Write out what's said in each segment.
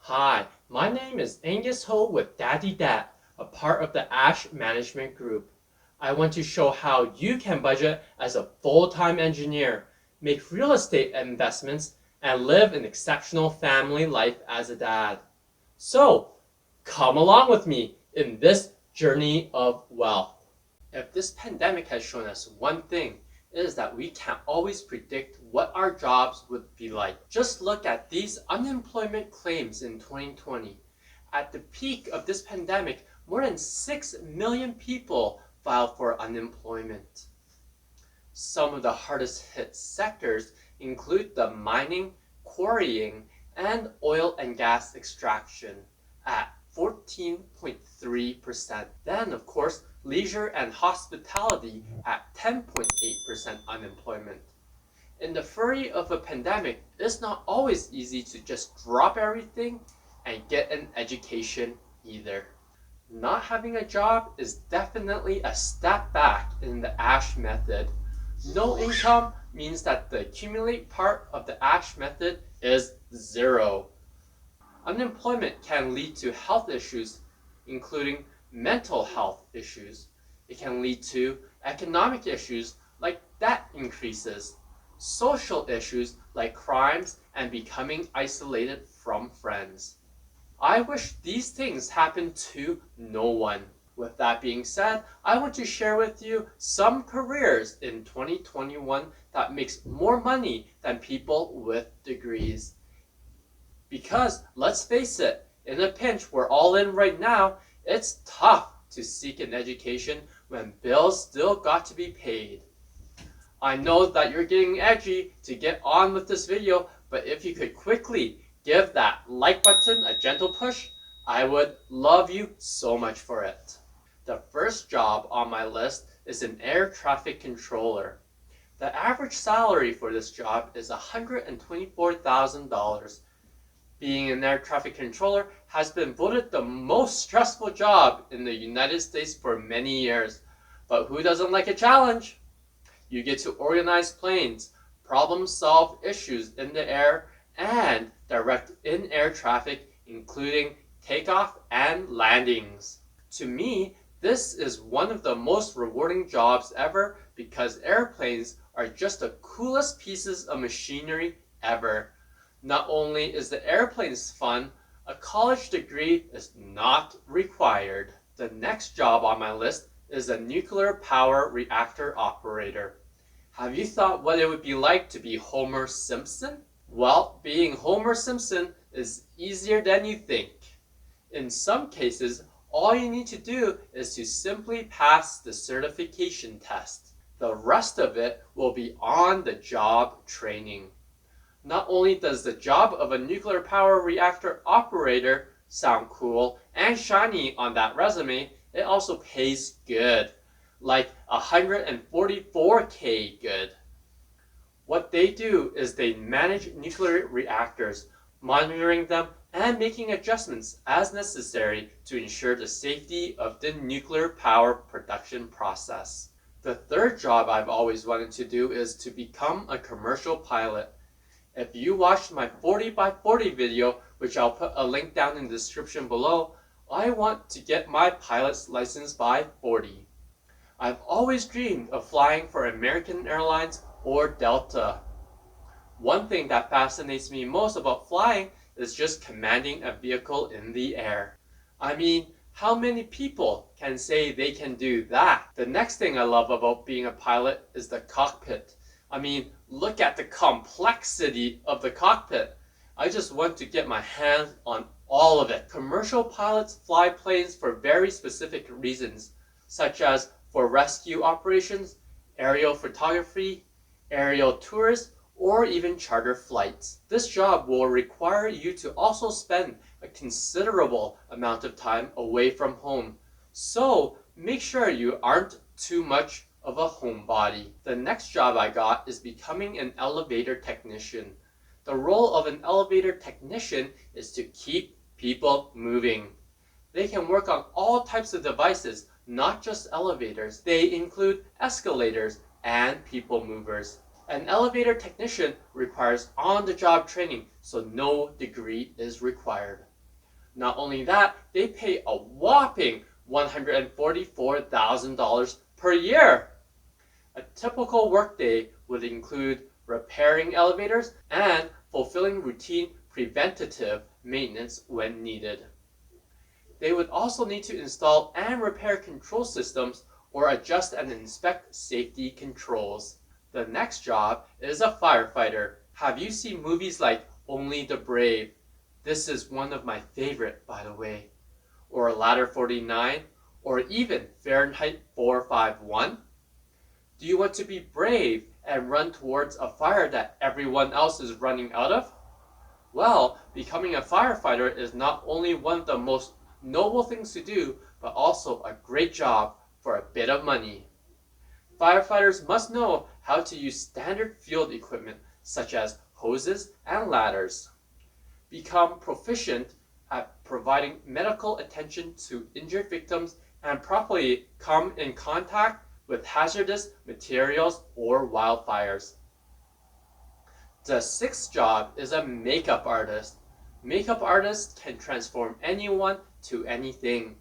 Hi, my name is Angus Ho with Daddy Dat, a part of the Ash Management Group. I want to show how you can budget as a full-time engineer, make real estate investments, and live an exceptional family life as a dad. So, come along with me in this journey of wealth. If this pandemic has shown us one thing, it is that we can't always predict what our jobs would be like. Just look at these unemployment claims in 2020. At the peak of this pandemic, more than 6 million people filed for unemployment. Some of the hardest hit sectors include the mining, quarrying, and oil and gas extraction at 14.3%. Then, of course, leisure and hospitality at 10.8% unemployment. In the fury of a pandemic, it's not always easy to just drop everything and get an education either. Not having a job is definitely a step back in the ASH method. No income means that the accumulate part of the ASH method is zero. Unemployment can lead to health issues, including mental health issues. It can lead to economic issues like debt increases, social issues like crimes and becoming isolated from friends. I wish these things happened to no one. With that being said, I want to share with you some careers in 2021 that makes more money than people with degrees. Because, let's face it, in a pinch we're all in right now, it's tough to seek an education when bills still got to be paid. I know that you're getting edgy to get on with this video, but if you could quickly give that like button a gentle push, I would love you so much for it. The first job on my list is an air traffic controller. The average salary for this job is $124,000. Being an air traffic controller has been voted the most stressful job in the United States for many years. But who doesn't like a challenge? You get to organize planes, problem solve issues in the air, and direct in-air traffic, including takeoff and landings. To me, this is one of the most rewarding jobs ever because airplanes are just the coolest pieces of machinery ever. Not only is the airplanes fun, a college degree is not required. The next job on my list is a nuclear power reactor operator. Have you thought what it would be like to be Homer Simpson? Well, being Homer Simpson is easier than you think. In some cases, all you need to do is to simply pass the certification test. The rest of it will be on-the-job training. Not only does the job of a nuclear power reactor operator sound cool and shiny on that resume, it also pays good, like $144K good. What they do is they manage nuclear reactors, monitoring them and making adjustments as necessary to ensure the safety of the nuclear power production process. The third job I've always wanted to do is to become a commercial pilot. If you watched my 40x40 video, which I'll put a link down in the description below, I want to get my pilot's license by 40. I've always dreamed of flying for American Airlines or Delta. One thing that fascinates me most about flying is just commanding a vehicle in the air. I mean, how many people can say they can do that? The next thing I love about being a pilot is the cockpit. I mean, look at the complexity of the cockpit. I just want to get my hands on all of it. Commercial pilots fly planes for very specific reasons, such as for rescue operations, aerial photography, aerial tours, or even charter flights. This job will require you to also spend a considerable amount of time away from home. So make sure you aren't too much of a homebody. The next job I got is becoming an elevator technician. The role of an elevator technician is to keep people moving. They can work on all types of devices, not just elevators. They include escalators and people movers. An elevator technician requires on-the-job training, so no degree is required. Not only that, they pay a whopping $144,000 per year. A typical workday would include repairing elevators and fulfilling routine preventative maintenance when needed. They would also need to install and repair control systems or adjust and inspect safety controls. The next job is a firefighter. Have you seen movies like Only the Brave? This is one of my favorite, by the way. Or Ladder 49, or even Fahrenheit 451? Do you want to be brave and run towards a fire that everyone else is running out of? Well, becoming a firefighter is not only one of the most noble things to do, but also a great job for a bit of money. Firefighters must know how to use standard field equipment such as hoses and ladders. Become proficient at providing medical attention to injured victims and properly come in contact with hazardous materials or wildfires. The sixth job is a makeup artist. Makeup artists can transform anyone to anything,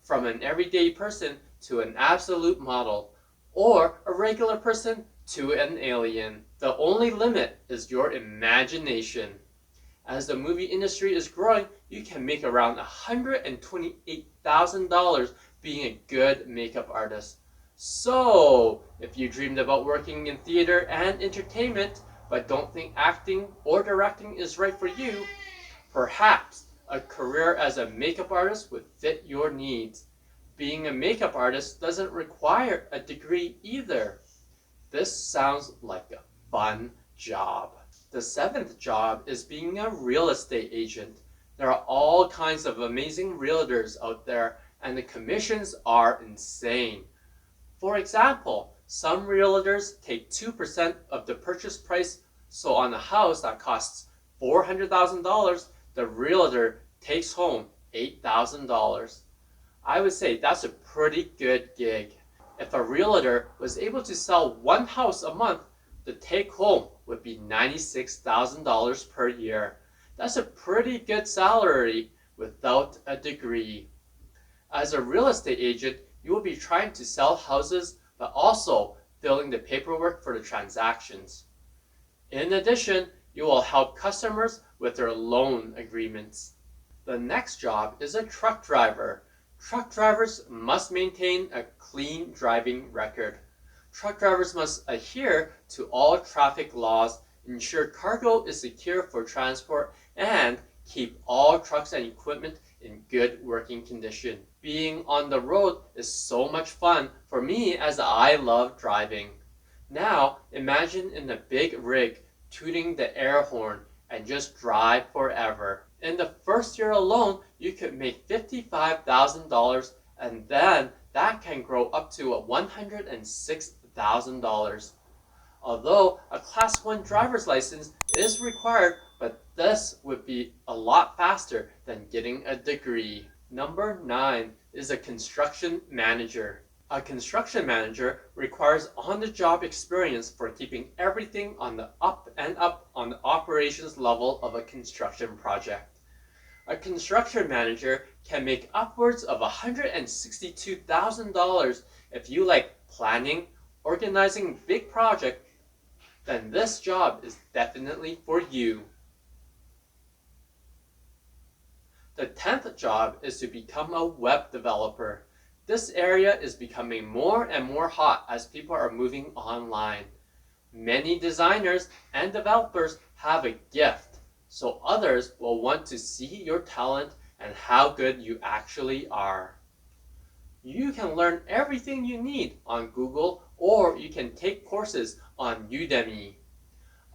from an everyday person to an absolute model, or a regular person to an alien. The only limit is your imagination. As the movie industry is growing, you can make around $128,000 being a good makeup artist. So, if you dreamed about working in theater and entertainment, but don't think acting or directing is right for you, perhaps a career as a makeup artist would fit your needs. Being a makeup artist doesn't require a degree either. This sounds like a fun job. The seventh job is being a real estate agent. There are all kinds of amazing realtors out there, and the commissions are insane. For example, some realtors take 2% of the purchase price, so on a house that costs $400,000, the realtor takes home $8,000. I would say that's a pretty good gig. If a realtor was able to sell one house a month, the take home would be $96,000 per year. That's a pretty good salary without a degree. As a real estate agent, you will be trying to sell houses, but also filling the paperwork for the transactions. In addition, you will help customers with their loan agreements. The next job is a truck driver. Truck drivers must maintain a clean driving record. Truck drivers must adhere to all traffic laws, ensure cargo is secure for transport, and keep all trucks and equipment in good working condition. Being on the road is so much fun for me as I love driving. Now, imagine in a big rig tooting the air horn and just drive forever. In the first year alone, you could make $55,000, and then that can grow up to $106,000. Although a Class 1 driver's license is required, but this would be a lot faster than getting a degree. Number 9 is a construction manager. A construction manager requires on-the-job experience for keeping everything on the up and up on the operations level of a construction project. A construction manager can make upwards of $162,000 if you like planning, organizing big projects, then this job is definitely for you. The 10th job is to become a web developer. This area is becoming more and more hot as people are moving online. Many designers and developers have a gift, so others will want to see your talent and how good you actually are. You can learn everything you need on Google, or you can take courses on Udemy.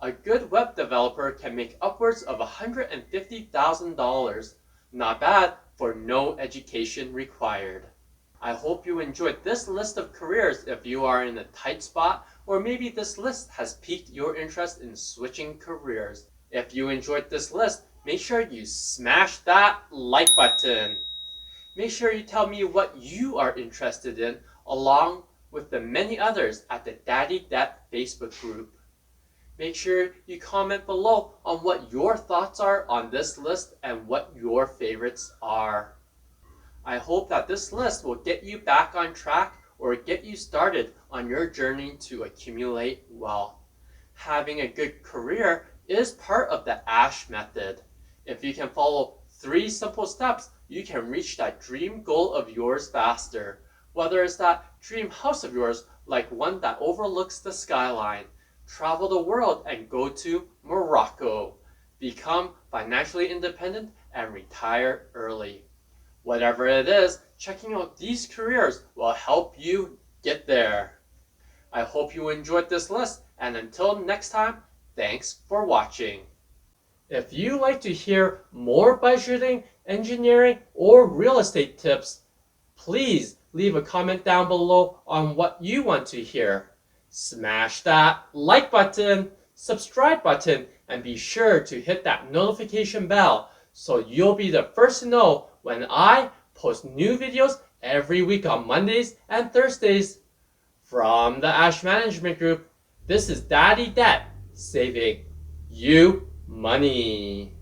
A good web developer can make upwards of $150,000. Not bad for no education required. I hope you enjoyed this list of careers if you are in a tight spot, or maybe this list has piqued your interest in switching careers. If you enjoyed this list, make sure you smash that like button. Make sure you tell me what you are interested in, along with the many others at the Daddy Debt Facebook group. Make sure you comment below on what your thoughts are on this list and what your favorites are. I hope that this list will get you back on track or get you started on your journey to accumulate wealth. Having a good career is part of the ASH method. If you can follow 3 simple steps, you can reach that dream goal of yours faster. Whether it's that dream house of yours, like one that overlooks the skyline, travel the world and go to Morocco, become financially independent and retire early. Whatever it is, checking out these careers will help you get there. I hope you enjoyed this list, and until next time, thanks for watching. If you like to hear more budgeting, engineering, or real estate tips, please leave a comment down below on what you want to hear. Smash that like button, subscribe button, and be sure to hit that notification bell so you'll be the first to know when I post new videos every week on Mondays and Thursdays. From the Ash Management Group, this is Daddy Debt, saving you money.